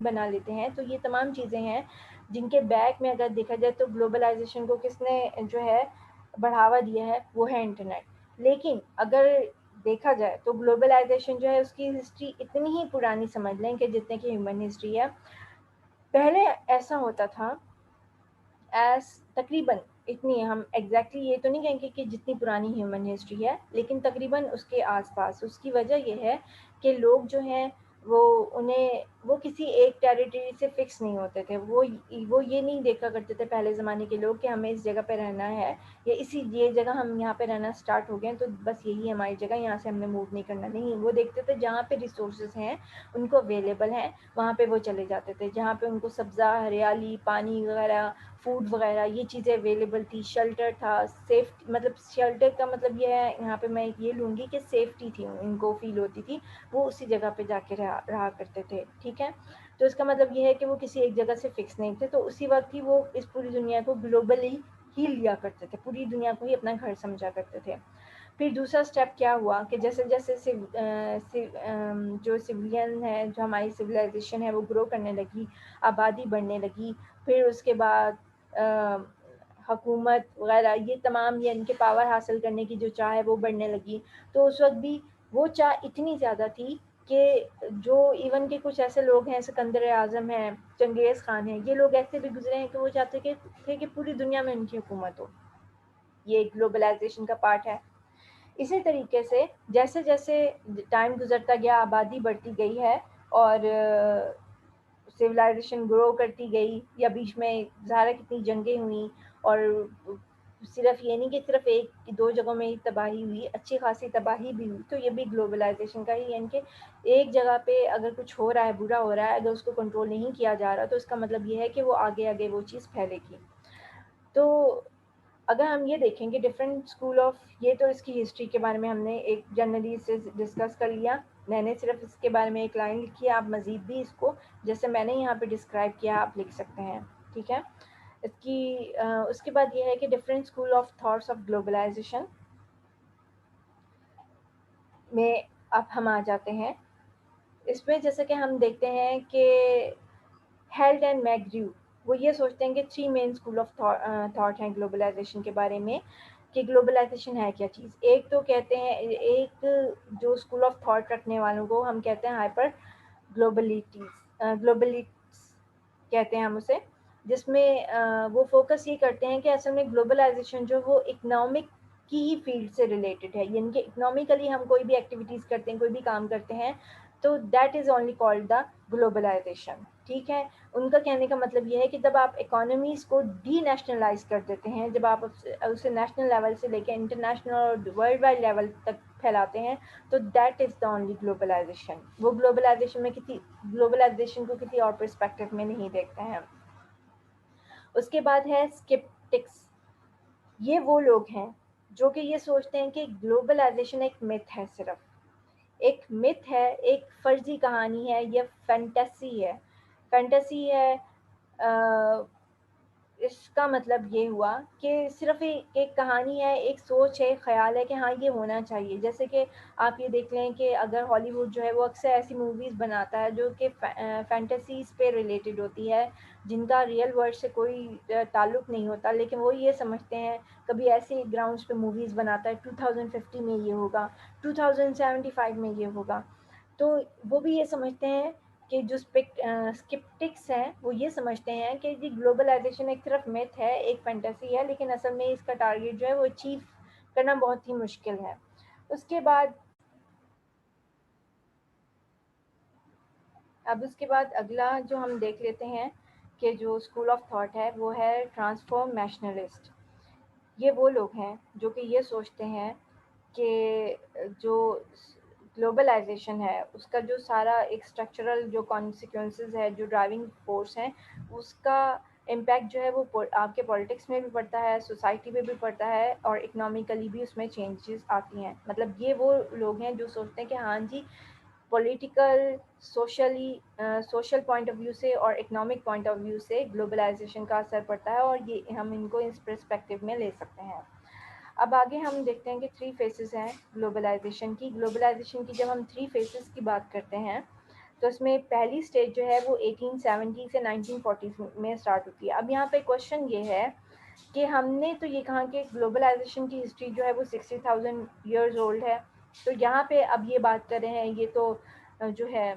بنا لیتے ہیں. تو یہ تمام چیزیں ہیں جن کے بیک میں اگر دیکھا جائے تو گلوبلائزیشن کو کس نے جو ہے بڑھاوا دیا ہے، وہ ہے انٹرنیٹ. لیکن اگر دیکھا جائے تو گلوبلائزیشن جو ہے اس کی ہسٹری اتنی ہی پرانی سمجھ لیں کہ جتنے کی ہیومن ہسٹری ہے. پہلے ایسا ہوتا تھا ایز تقریباً اتنی، ہم ایگزیکٹلی یہ تو نہیں کہیں گے کہ جتنی پرانی ہیومن ہسٹری ہے، لیکن تقریباً اس کے آس پاس. اس کی وجہ یہ ہے کہ لوگ جو ہیں وہ کسی ایک ٹیریٹری سے فکس نہیں ہوتے تھے. وہ یہ نہیں دیکھا کرتے تھے پہلے زمانے کے لوگ کہ ہمیں اس جگہ پہ رہنا ہے، یا یہ جگہ ہم یہاں پہ رہنا سٹارٹ ہو گئے ہیں تو بس یہی ہماری جگہ، یہاں سے ہم نے موو نہیں کرنا. نہیں، وہ دیکھتے تھے جہاں پہ ریسورسز ہیں ان کو اویلیبل ہیں وہاں پہ وہ چلے جاتے تھے، جہاں پہ ان کو سبزہ، ہریالی، پانی وغیرہ، فوڈ وغیرہ یہ چیزیں اویلیبل تھی، شیلٹر تھا، مطلب شیلٹر کا مطلب یہ ہے یہاں پہ میں یہ لوں گی کہ سیفٹی تھی، ان کو فیل ہوتی تھی، وہ اسی جگہ پہ جا کے رہا کرتے تھے. ٹھیک ہے، تو اس کا مطلب یہ ہے کہ وہ کسی ایک جگہ سے فکس نہیں تھے. تو اسی وقت ہی وہ اس پوری دنیا کو گلوبلی ہی لیا کرتے تھے، پوری دنیا کو ہی اپنا گھر سمجھا کرتے تھے. پھر دوسرا سٹیپ کیا ہوا کہ جیسے جیسے جو سویلین ہے، جو ہماری سویلائزیشن ہے وہ گرو کرنے لگی، آبادی بڑھنے لگی، پھر اس کے بعد حکومت وغیرہ یہ تمام یہ ان کے پاور حاصل کرنے کی جو چاہ ہے وہ بڑھنے لگی. تو اس وقت بھی وہ چاہ اتنی زیادہ تھی کہ جو ایون کے کچھ ایسے لوگ ہیں، سکندر اعظم ہیں، چنگیز خان ہیں، یہ لوگ ایسے بھی گزرے ہیں کہ وہ چاہتے تھے کہ پوری دنیا میں ان کی حکومت ہو. یہ گلوبلائزیشن کا پارٹ ہے. اسی طریقے سے جیسے جیسے ٹائم گزرتا گیا، آبادی بڑھتی گئی ہے اور سویلائزیشن گرو کرتی گئی، یا بیچ میں ظاہر کتنی جنگیں ہوئیں، اور صرف یہ نہیں کہ صرف ایک دو جگہوں میں ہی تباہی ہوئی، اچھی خاصی تباہی بھی ہوئی. تو یہ بھی گلوبلائزیشن کا ہی، یعنی کہ ایک جگہ پہ اگر کچھ ہو رہا ہے، برا ہو رہا ہے، اگر اس کو کنٹرول نہیں کیا جا رہا تو اس کا مطلب یہ ہے کہ وہ آگے آگے وہ چیز پھیلے گی. تو اگر ہم یہ دیکھیں کہ ڈفرینٹ اسکول آف، یہ تو اس کی ہسٹری کے بارے میں ہم نے ایک جنرلی سے ڈسکس کر لیا. میں نے صرف اس کے بارے میں ایک لائن لکھی ہے، آپ مزید بھی اس کو جیسے میں نے یہاں پہ ڈسکرائب کیا آپ لکھ سکتے ہیں. ٹھیک ہے، اس کے بعد یہ ہے کہ different school of thoughts of globalization میں اب ہم آ جاتے ہیں. اس میں جیسے کہ ہم دیکھتے ہیں کہ ہیلڈ اینڈ میگریو وہ یہ سوچتے ہیں کہ 3 مین اسکول آف تھاٹ ہیں گلوبلائزیشن کے بارے میں، کہ گلوبلائزیشن ہے کیا چیز. ایک تو کہتے ہیں، ایک جو اسکول آف تھاٹ رکھنے والوں کو ہم کہتے ہیں ہائپر گلوبلیٹس کہتے ہیں ہم اسے، جس میں وہ فوکس یہ کرتے ہیں کہ اصل میں گلوبلائزیشن جو وہ اکنامک کی ہی فیلڈ سے ریلیٹڈ ہے. یعنی کہ اکنامیکلی ہم کوئی بھی ایکٹیویٹیز کرتے ہیں، کوئی بھی کام کرتے ہیں، تو that is only called the globalization. ٹھیک ہے، ان کا کہنے کا مطلب یہ ہے کہ جب آپ اکانومیز کو ڈی نیشنلائز کر دیتے ہیں، جب آپ اسے نیشنل لیول سے لے کے انٹرنیشنل اور ورلڈ وائڈ لیول تک پھیلاتے ہیں، تو that is the only globalization. وہ گلوبلائزیشن کو کسی اور پرسپیکٹو میں نہیں دیکھتے ہیں. اس کے بعد ہے اسکیپٹکس. یہ وہ لوگ ہیں جو کہ یہ سوچتے ہیں کہ گلوبلائزیشن ایک متھ ہے، صرف ایک متھ ہے، ایک فرضی کہانی ہے، یہ فینٹیسی ہے. فینٹیسی ہے، اس کا مطلب یہ ہوا کہ صرف ایک کہانی ہے، ایک سوچ ہے، ایک خیال ہے کہ ہاں یہ ہونا چاہیے. جیسے کہ آپ یہ دیکھ لیں کہ اگر ہالی ووڈ جو ہے وہ اکثر ایسی موویز بناتا ہے جو کہ فینٹیسیز پہ ریلیٹڈ ہوتی ہے، جن کا ریئل ورلڈ سے کوئی تعلق نہیں ہوتا، لیکن وہ یہ سمجھتے ہیں، کبھی ایسے گراؤنڈس پہ موویز بناتا ہے 2050 میں یہ ہوگا، 2075 میں یہ ہوگا. تو وہ بھی یہ سمجھتے ہیں کہ جو اسکپٹکس ہیں وہ یہ سمجھتے ہیں کہ جی گلوبلائزیشن ایک طرف میتھ ہے، ایک فینٹیسی ہے، لیکن اصل میں اس کا ٹارگیٹ جو ہے وہ اچیو کرنا بہت ہی مشکل ہے. اس کے بعد اگلا جو ہم دیکھ لیتے ہیں کہ جو اسکول آف تھاٹ ہے وہ ہے ٹرانسفارمیشنلسٹ. یہ وہ لوگ ہیں جو کہ یہ سوچتے ہیں کہ جو گلوبلائزیشن ہے اس کا جو سارا ایک اسٹرکچرل جو کانسیکوینسز ہے، جو ڈرائیونگ فورس ہیں، اس کا امپیکٹ جو ہے وہ آپ کے پولیٹکس میں بھی پڑتا ہے، سوسائٹی میں بھی پڑتا ہے، اور اکنامیکلی بھی اس میں چینجز آتی ہیں. مطلب یہ وہ لوگ ہیں جو سوچتے ہیں کہ ہاں جی political, social point of view سے اور اکنامک پوائنٹ آف ویو سے گلوبلائزیشن کا اثر پڑتا ہے، اور یہ ہم ان کو اس پرسپیکٹو میں لے سکتے ہیں۔ اب آگے ہم دیکھتے ہیں کہ 3 فیسز ہیں گلوبلائزیشن کی۔ گلوبلائزیشن کی جب ہم 3 فیسز کی بات کرتے ہیں تو اس میں پہلی سٹیج جو ہے وہ 1870 سے 1940 میں سٹارٹ ہوتی ہے۔ اب یہاں پہ کوشچن یہ ہے کہ ہم نے تو یہ کہا کہ گلوبلائزیشن کی ہسٹری جو ہے وہ 60,000 ایئرز اولڈ ہے، تو یہاں پہ اب یہ بات کر رہے ہیں، یہ تو جو ہے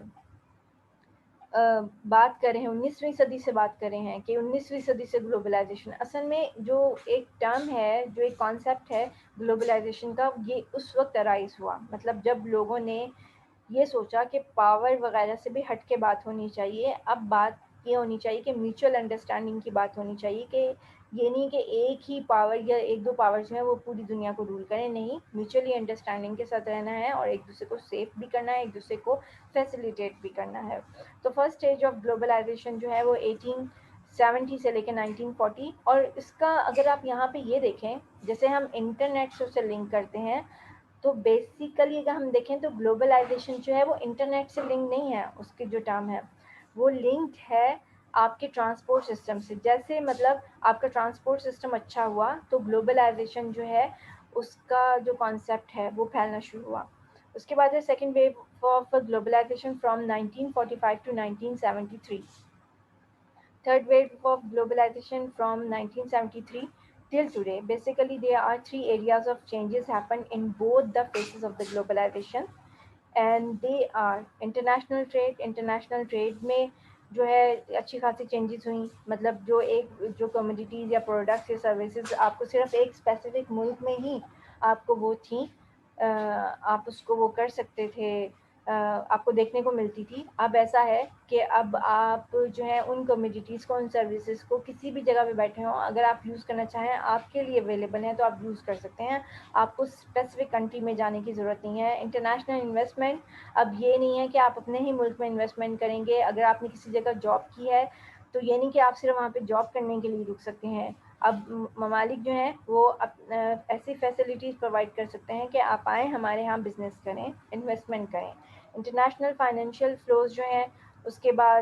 بات کر رہے ہیں 19ویں صدی سے بات کر رہے ہیں کہ 19ویں صدی سے گلوبلائزیشن، اصل میں جو ایک ٹرم ہے، جو ایک کانسیپٹ ہے گلوبلائزیشن کا، یہ اس وقت ارائز ہوا، مطلب جب لوگوں نے یہ سوچا کہ پاور وغیرہ سے بھی ہٹ کے بات ہونی چاہیے، اب بات یہ ہونی چاہیے کہ میوچل انڈرسٹینڈنگ کی بات ہونی چاہیے، کہ یہ نہیں کہ ایک ہی پاور یا ایک دو پاور جو ہیں وہ پوری دنیا کو رول کریں، نہیں، میوچلی انڈرسٹینڈنگ کے ساتھ رہنا ہے اور ایک دوسرے کو سیف بھی کرنا ہے، ایک دوسرے کو فیسیلیٹیٹ بھی کرنا ہے۔ تو فرسٹ اسٹیج آف گلوبلائزیشن جو ہے وہ 1870 سے لے کے 1940، اور اس کا اگر آپ یہاں پہ یہ دیکھیں، جیسے ہم انٹرنیٹ سے اسے لنک کرتے ہیں، تو بیسیکلی اگر ہم دیکھیں تو گلوبلائزیشن جو ہے وہ انٹرنیٹ سے لنک نہیں ہے، اس کی جو ٹرم ہے وہ لنکڈ ہے آپ کے ٹرانسپورٹ سسٹم سے۔ جیسے مطلب آپ کا ٹرانسپورٹ سسٹم اچھا ہوا تو گلوبلائزیشن جو ہے اس کا جو کانسیپٹ ہے وہ پھیلنا شروع ہوا۔ اس کے بعد ہے second wave of globalization from 1945 to 1973۔ Third wave of globalization from 1973 till today. Basically, there are 3 areas of changes happen in both the phases of the globalization, and they are international trade. International trade میں جو ہے اچھی خاصی changes ہوئیں، مطلب جو commodities یا products یا سروسز آپ کو صرف ایک اسپیسیفک ملک میں ہی آپ کو وہ تھیں، آپ اس کو وہ کر سکتے تھے، آپ کو دیکھنے کو ملتی تھی، اب ایسا ہے کہ اب آپ جو ہے ان کمیونٹیز کو، ان سروسز کو کسی بھی جگہ پہ بیٹھے ہوں، اگر آپ یوز کرنا چاہیں آپ کے لیے اویلیبل ہیں تو آپ یوز کر سکتے ہیں، آپ کو اسپیسیفک کنٹری میں جانے کی ضرورت نہیں ہے۔ انٹرنیشنل انویسٹمنٹ اب یہ نہیں ہے کہ آپ اپنے ہی ملک میں انویسٹمنٹ کریں گے، اگر آپ نے کسی جگہ جاب کی ہے تو یہ نہیں کہ آپ صرف وہاں پہ جاب کرنے کے لیے رک سکتے ہیں، اب ممالک جو ہیں وہ ایسی فیسلٹیز پرووائڈ کر سکتے ہیں کہ آپ آئیں ہمارے یہاں بزنس کریں، انویسٹمنٹ کریں۔ انٹرنیشنل فائنینشیل فلوز جو ہیں، اس کے بعد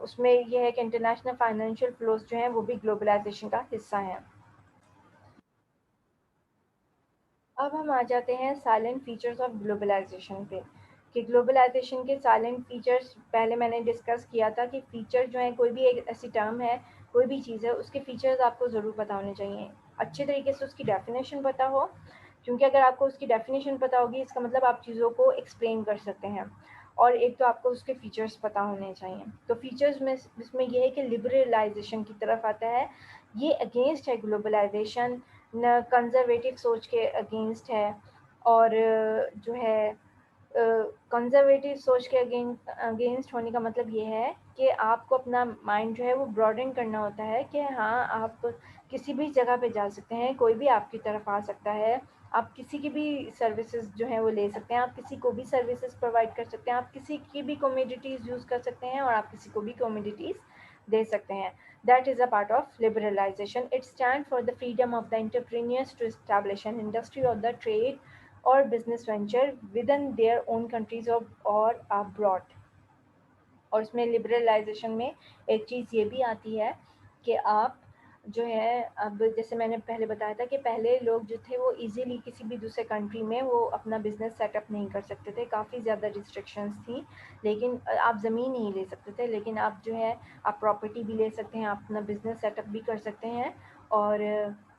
اس میں یہ ہے کہ انٹرنیشنل فائنینشیل فلوز جو ہیں وہ بھی گلوبلائزیشن کا حصہ ہیں۔ اب ہم آ جاتے ہیں سائلنٹ فیچرز آف گلوبلائزیشن پہ، کہ گلوبلائزیشن کے سائلنٹ فیچرز پہلے میں نے ڈسکس کیا تھا کہ فیچر جو ہیں، کوئی بھی ایک ایسی ٹرم ہے، کوئی بھی چیز ہے، اس کے فیچرز آپ کو ضرور پتہ ہونے چاہیے، اچھے طریقے سے اس کی ڈیفینیشن پتہ ہو، کیونکہ اگر آپ کو اس کی ڈیفینیشن پتہ ہوگی اس کا مطلب آپ چیزوں کو ایکسپلین کر سکتے ہیں، اور ایک تو آپ کو اس کے فیچرز پتہ ہونے چاہیے۔ تو فیچرز میں اس میں یہ ہے کہ لبرلائزیشن کی طرف آتا ہے، یہ اگینسٹ ہے گلوبلائزیشن، کنزرویٹو سوچ کے اگینسٹ ہے، اور جو ہے کنزرویٹو سوچ کے اگینسٹ ہونے کا مطلب یہ ہے کہ آپ کو اپنا مائنڈ جو ہے وہ براڈن کرنا ہوتا ہے، کہ ہاں آپ کسی بھی جگہ پہ جا سکتے ہیں، کوئی بھی آپ کی طرف آ سکتا ہے، آپ کسی کی بھی سروسز جو ہیں وہ لے سکتے ہیں، آپ کسی کو بھی سروسز پرووائڈ کر سکتے ہیں، آپ کسی کی بھی کومیڈیٹیز یوز کر سکتے ہیں، اور آپ کسی کو بھی کومیڈیٹیز دے سکتے ہیں۔ That is a part of liberalization. It stands for the freedom of the entrepreneurs to establish an industry or the trade or business venture within their own countries or abroad. اور اس میں لبرلائزیشن میں ایک چیز یہ بھی آتی ہے کہ آپ جو ہے، اب جیسے میں نے پہلے بتایا تھا کہ پہلے لوگ جو تھے وہ ایزیلی کسی بھی دوسرے کنٹری میں وہ اپنا بزنس سیٹ اپ نہیں کر سکتے تھے، کافی زیادہ ریسٹرکشنز تھیں، لیکن آپ زمین نہیں لے سکتے تھے، لیکن آپ جو ہے آپ پراپرٹی بھی لے سکتے ہیں، آپ اپنا بزنس سیٹ اپ بھی کر سکتے ہیں، اور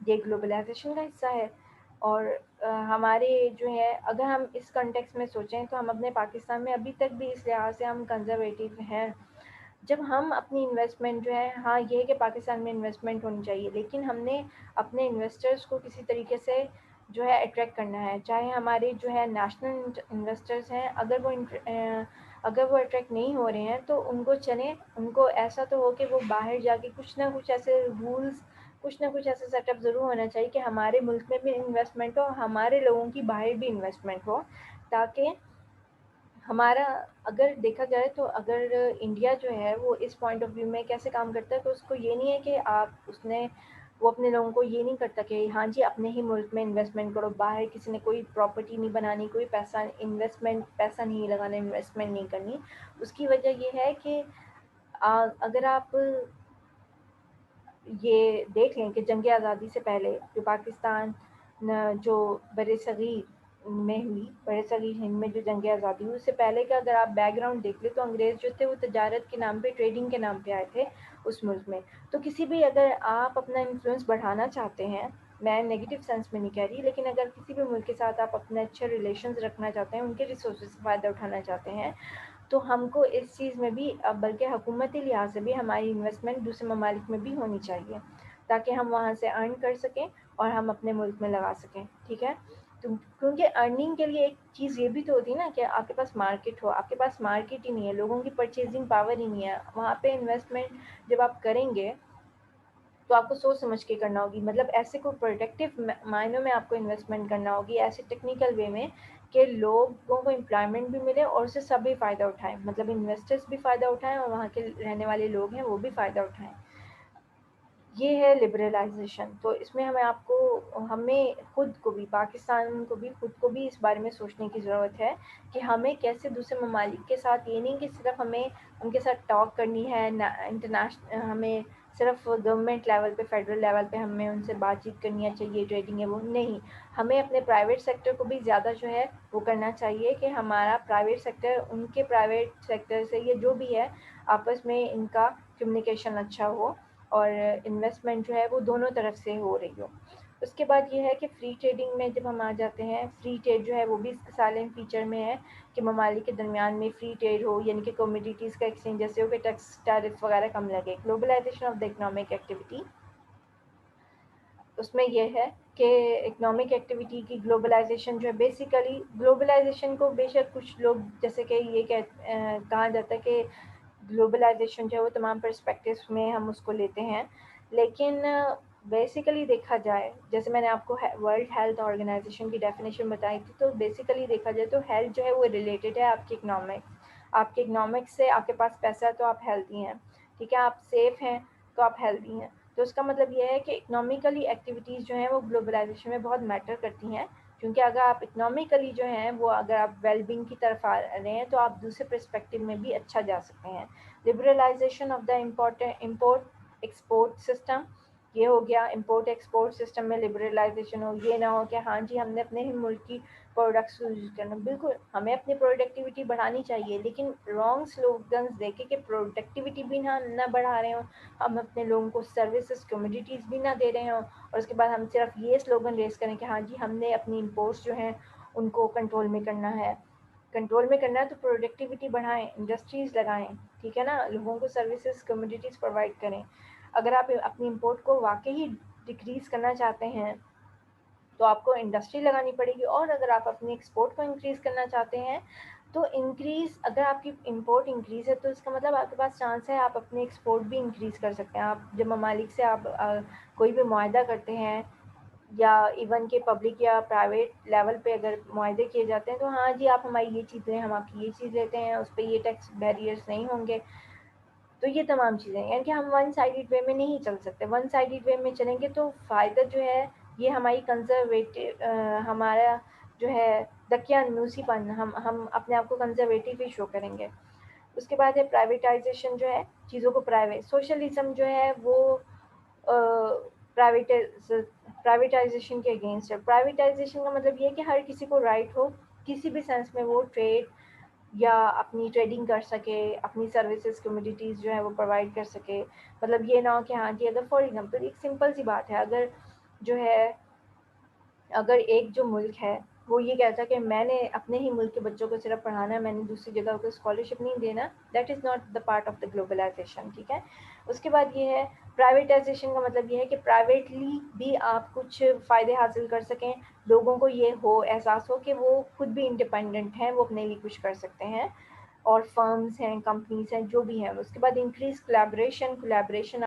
یہ گلوبلائزیشن کا حصہ ہے۔ اور ہمارے جو ہے، اگر ہم اس کنٹیکس میں سوچیں تو ہم اپنے پاکستان میں ابھی تک بھی اس لحاظ سے ہم کنزرویٹو ہیں، جب ہم اپنی انویسٹمنٹ جو ہے، ہاں یہ ہے کہ پاکستان میں انویسٹمنٹ ہونی چاہیے، لیکن ہم نے اپنے انویسٹرز کو کسی طریقے سے جو ہے اٹریکٹ کرنا ہے، چاہے ہمارے جو ہے نیشنل انویسٹرز ہیں، اگر وہ اٹریکٹ نہیں ہو رہے ہیں تو ان کو چلیں، ان کو ایسا تو ہو کہ وہ باہر جا کے کچھ نہ کچھ ایسے رولز، کچھ نہ کچھ ایسا سیٹ اپ ضرور ہونا چاہیے کہ ہمارے ملک میں بھی انویسٹمنٹ ہو، ہمارے لوگوں کی باہر بھی انویسٹمنٹ ہو، تاکہ ہمارا، اگر دیکھا جائے تو اگر انڈیا جو ہے وہ اس پوائنٹ آف ویو میں کیسے کام کرتا ہے، تو اس کو یہ نہیں ہے کہ آپ اس نے وہ اپنے لوگوں کو یہ نہیں کرتا کہ ہاں جی اپنے ہی ملک میں انویسٹمنٹ کرو، باہر کسی نے کوئی پراپرٹی نہیں بنانی، کوئی پیسہ نہیں لگانا، انویسٹمنٹ نہیں کرنی۔ اس کی وجہ یہ ہے کہ اگر آپ یہ دیکھ لیں کہ جنگ آزادی سے پہلے جو پاکستان جو بر صغیر میں ہوئی، بر صغیر ہند میں جو جنگ آزادی ہوئی، اس سے پہلے کا اگر آپ بیک گراؤنڈ دیکھ لیں تو انگریز جو تھے وہ تجارت کے نام پہ، ٹریڈنگ کے نام پہ آئے تھے اس ملک میں۔ تو کسی بھی اگر آپ اپنا انفلوئنس بڑھانا چاہتے ہیں، میں نیگیٹو سینس میں نہیں کہہ رہی، لیکن اگر کسی بھی ملک کے ساتھ آپ اپنے اچھے ریلیشنز رکھنا چاہتے ہیں، ان کے ریسورسز سے فائدہ اٹھانا چاہتے ہیں، تو ہم کو اس چیز میں بھی، بلکہ حکومتی لحاظ سے بھی ہماری انویسٹمنٹ دوسرے ممالک میں بھی ہونی چاہیے، تاکہ ہم وہاں سے ارن کر سکیں اور ہم اپنے ملک میں لگا سکیں، ٹھیک ہے۔ کیونکہ ارننگ کے لیے ایک چیز یہ بھی تو ہوتی ہے نا کہ آپ کے پاس مارکیٹ ہو، آپ کے پاس مارکیٹ ہی نہیں ہے، لوگوں کی پرچیزنگ پاور ہی نہیں ہے، وہاں پہ انویسٹمنٹ جب آپ کریں گے تو آپ کو سوچ سمجھ کے کرنا ہوگی، مطلب ایسے کوئی پروڈکٹیو معنوں میں آپ کو انویسٹمنٹ کرنا ہوگی، ایسے ٹیکنیکل وے میں کہ لوگوں کو امپلائمنٹ بھی ملے اور اس سے سبھی فائدہ اٹھائیں، مطلب انویسٹرز بھی فائدہ اٹھائیں اور وہاں کے رہنے والے لوگ ہیں وہ بھی فائدہ اٹھائیں۔ یہ ہے لبرلائزیشن۔ تو اس میں ہمیں خود کو بھی، پاکستان کو بھی، خود کو بھی اس بارے میں سوچنے کی ضرورت ہے کہ ہمیں کیسے دوسرے ممالک کے ساتھ، یہ نہیں کہ صرف ہمیں ان کے ساتھ ٹاک کرنی ہے، انٹرنیشنل ہمیں صرف گورنمنٹ لیول پہ، فیڈرل لیول پہ ہمیں ان سے بات چیت کرنی ہے، چاہیے ٹریڈنگ ہے وہ نہیں، ہمیں اپنے پرائیویٹ سیکٹر کو بھی زیادہ جو ہے وہ کرنا چاہیے کہ ہمارا پرائیویٹ سیکٹر ان کے پرائیویٹ سیکٹر سے، یہ جو بھی ہے آپس میں ان کا کمیونیکیشن اچھا ہو اور انویسٹمنٹ جو ہے وہ دونوں طرف سے ہو رہی ہو۔ اس کے بعد یہ ہے کہ فری ٹریڈنگ میں جب ہم آ جاتے ہیں، فری ٹریڈ جو ہے وہ بھی اس کے سائلنٹ فیچر میں ہے کہ ممالک کے درمیان میں فری ٹریڈ ہو، یعنی کہ کموڈیٹیز کا ایکسچینج جیسے ہو کہ ٹیکس ٹیرف وغیرہ کم لگے۔ Globalization of the economic activity, اس میں یہ ہے کہ اکنامک ایکٹیویٹی کی گلوبلائزیشن جو ہے، بیسیکلی گلوبلائزیشن کو بے شک کچھ لوگ جیسے کہ یہ کہا جاتا ہے کہ گلوبلائزیشن جو ہے وہ تمام پرسپیکٹیوز میں ہم اس کو لیتے ہیں، لیکن بیسیکلی دیکھا جائے، جیسے میں نے آپ کو ورلڈ ہیلتھ آرگنائزیشن کی ڈیفینیشن بتائی تھی، تو بیسیکلی دیکھا جائے تو ہیلتھ جو ہے وہ ریلیٹڈ ہے آپ کے اکنامکس سے۔ آپ کے پاس پیسہ ہے تو آپ ہیلتھی ہیں، ٹھیک ہے، آپ سیف ہیں تو آپ ہیلتھی ہیں۔ تو اس کا مطلب یہ ہے کہ اکنامیکلی ایکٹیویٹیز جو ہیں وہ گلوبلائزیشن میں بہت میٹر کرتی ہیں، کیونکہ اگر آپ اکنامیکلی جو ہیں وہ اگر آپ ویل بینگ کی طرف آ رہے ہیں تو آپ دوسرے پرسپیکٹیو میں بھی اچھا جا سکتے ہیں۔ Liberalization of the import export system, یہ ہو گیا امپورٹ ایکسپورٹ سسٹم میں لبرلائزیشن ہو، یہ نہ ہو کہ ہاں جی ہم نے اپنے ہی ملک کی پروڈکٹس یوز کرنا، بالکل ہمیں اپنی پروڈکٹیوٹی بڑھانی چاہیے، لیکن رانگ سلوگنز دیکھے کہ پروڈکٹیوٹی بھی نہ بڑھا رہے ہوں، ہم اپنے لوگوں کو سروسز کمیونٹیز بھی نہ دے رہے ہوں، اور اس کے بعد ہم صرف یہ سلوگن ریز کریں کہ ہاں جی ہم نے اپنی امپورٹس جو ہیں ان کو کنٹرول میں کرنا ہے تو پروڈکٹیوٹی بڑھائیں، انڈسٹریز لگائیں، ٹھیک ہے نا، لوگوں کو سروسز کمیونٹیز پرووائڈ کریں۔ اگر آپ اپنی امپورٹ کو واقعی ڈکریز کرنا چاہتے ہیں تو آپ کو انڈسٹری لگانی پڑے گی، اور اگر آپ اپنی ایکسپورٹ کو انکریز کرنا چاہتے ہیں تو اگر آپ کی امپورٹ انکریز ہے تو اس کا مطلب آپ کے پاس چانس ہے آپ اپنی ایکسپورٹ بھی انکریز کر سکتے ہیں۔ آپ جب ممالک سے آپ کوئی بھی معاہدہ کرتے ہیں، یا ایون کہ پبلک یا پرائیویٹ لیول پہ اگر معاہدے کیے جاتے ہیں تو ہاں جی آپ ہماری یہ چیز لیں، ہم آپ کی یہ چیز لیتے ہیں، اس پہ یہ ٹیکس بیریئرز نہیں ہوں گے، تو یہ تمام چیزیں، یعنی کہ ہم ون سائیڈڈ وے میں نہیں چل سکتے۔ ون سائیڈڈ وے میں چلیں گے تو فائدہ جو ہے یہ ہماری ہمارا جو ہے دقیانوسی پن، ہم اپنے آپ کو کنزرویٹو ہی شو کریں گے۔ اس کے بعد ہے پرائیویٹائزیشن، جو ہے چیزوں کو سوشلزم جو ہے وہ پرائیویٹائزیشن کے اگینسٹ ہے۔ پرائیویٹائزیشن کا مطلب یہ ہے کہ ہر کسی کو رائٹ ہو کسی بھی سینس میں وہ ٹریڈ یا اپنی ٹریڈنگ کر سکے، اپنی سروسز کمیونٹیز جو ہے وہ پرووائڈ کر سکے، مطلب یہ نہ ہو کہ ہاں جی اگر فار ایگزامپل ایک سمپل سی بات ہے، اگر ایک جو ملک ہے وہ یہ کہتا ہے کہ میں نے اپنے ہی ملک کے بچوں کو صرف پڑھانا ہے، میں نے دوسری جگہ کو اسکالرشپ نہیں دینا، that is not the part of the globalization, ٹھیک ہے۔ اس کے بعد یہ ہے پرائیویٹائزیشن کا مطلب یہ ہے کہ پرائیویٹلی بھی آپ کچھ فائدے حاصل کر سکیں، لوگوں کو یہ احساس ہو کہ وہ خود بھی انڈیپینڈنٹ ہیں، وہ اپنے لیے کچھ کر سکتے ہیں، اور فرمز ہیں، کمپنیز ہیں، جو بھی ہیں۔ اس کے بعد انکریز کولیبریشن